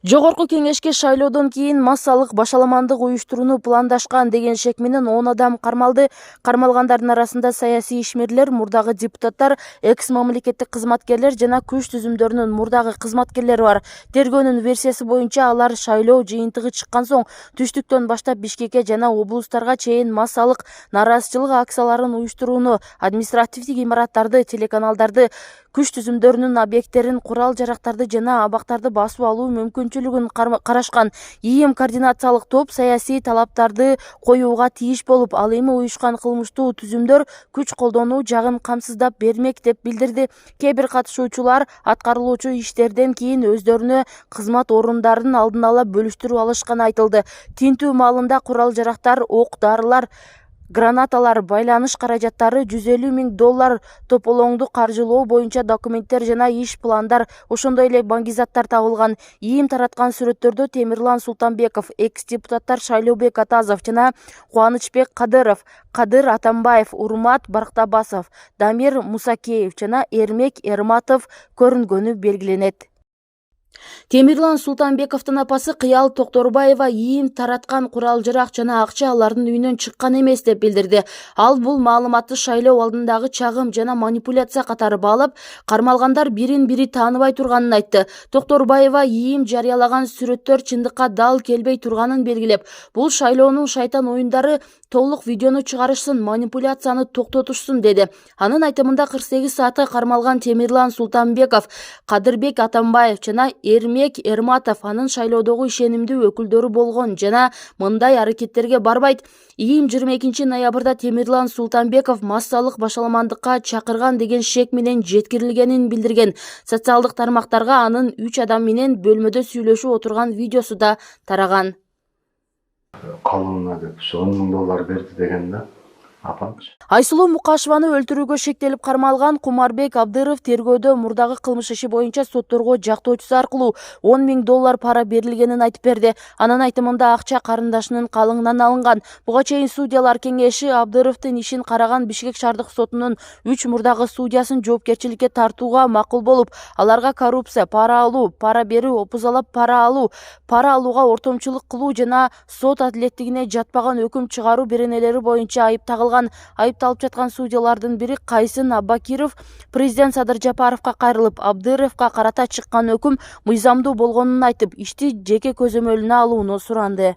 Жогорку кеңешке шайлоодон кийин массалык башаламандык уюштурууну пландашкан деген шек менен 10 адам кармалды. Кармалгандардын арасында саясий ишмерлер, мурдагы депутаттар, экс-мамлекеттик кызматкерлер жана күч түзүмдөрүнүн мурдагы кызматкерлери бар. Тергөөнүн версиясы боюнча алар шайлоо жыйынтыгы чыккан соң түштүктөн баштап Бишкекке жана облустарга чейин массалык нааразычылык акцияларын уюштурууну, административдик имараттарды, телеканалдарды, күч түзүмдөрүнүн объекттерин, курал-жарактарды жана абактарды басып алуу мүмкүнчүлүгүн карашкан. ИИМ координациялык топ саясий талаптарды коюуга тийиш болуп, ал эми уюшкан кылмыштуу түзүмдөр күч колдонуу жагын камсыздап бермек деп билдирди. Кээ бир катышуучулар аткарылуучу иштерден кийин өздөрүнө кызмат орундарын алдын ала бөлүштүрүп алышканы айтылды. Тинтүү маалында курал-жарактар, ок-дарылар, гранаталар, байланыш каражаттары, $150 000 тополоңду каржылоо боюнча документтер жана иш пландар, ошондой эле баңгизаттар табылган. ИИМ тараткан сүрөттөрдө Темирлан Султанбеков, экс-депутаттар Шайлообек Атазов жана Кубанычбек Кадыров, Кадыр Атамбаев, Урмат Барктабасов, Дамир Мусакеев жана Эрмек Эрматов көрүнгөнү белгиленет. Темирлан Султанбековдун апасы Кыял Токторбаева ИИМ тараткан курал-жарак жана акча алардын үйүнөн чыккан эмес деп билдирди. Ал бул маалыматты шайлоо алдындагы чагым жана манипуляция катары баалап, кармалгандар бирин-бири тааныбай турганын айтты. Токторбаева ИИМ жарыялаган сүрөттөр чындыкка дал келбей турганын белгилеп, бул шайлоонун шайтан оюндары, толук видеону чыгарышсын, манипуляцияны токтотушсун деди. Анын айтымында 48 саатка кармалган Темирлан Султанбеков, Кадырбек Атамбаев жана Эрмек Эрматов анын шайлоодогу ишенимдүү өкүлдөрү болгон жана мындай аракеттерге барбайт. ИИМ 22 ноябрда Темирлан Султанбеков массалык башаламандыкка чакырган деген шек менен жеткирилгенин билдирген. Социалдык тармактарга анын 3 адам менен бөлмөдө сүйлөшүп отурган видеосу да тараган. Калымына деп $10 000 берди деген да. Айсулуу Мукашеваны өлтүрүүгө шектелип кармалган Кумарбек Абдыров тергөөдө мурдагы кылмыш иши боюнча сотторго жактоочусу аркылуу $10 000 пара берилгенин айтып берди. Анын айтымында акча карындашынын калыңынан алынган. Буга чейин судьялар кеңеши Абдыровдун ишин караган Бишкек шаардык сотунун 3 мурдагы судьясын жоопкерчиликке тартууга макул болуп, аларга коррупция, пара алуу, пара берүү, опузалап пара алууга ортомчулук кылуу жана сот адилеттигине жатпаган өкүм чыгаруу беренелери боюнча айып тагылган. Айыпталып жаткан судьялардын бири Кайсын Аббакиров президент Садыр Жапаровго кайрылып, Абдыровго карата чыккан өкүм мыйзамдуу болгонун айтып, ишти жеке көзөмөлүнө алууну суранды.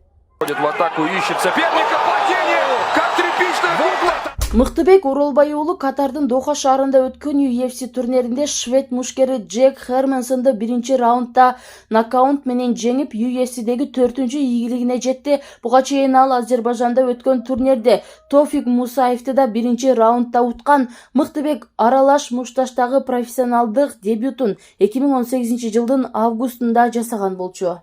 Мыктыбек Оролбай уулу Катардын Доха шаарында өткөн UFC турниринде швед мушкери Джек Хермансонду 1-раундда нокаут менен жеңип, UFC'деги 4-үncү ийгилигине жетти. Буга чейин ал Азербайжанда өткөн турнирде Тофик Мусаевди да 1-раундда уткан. Мыктыбек аралаш мушташтагы профессионалдык дебютун 2018 жылдын августунда жасаган болчу.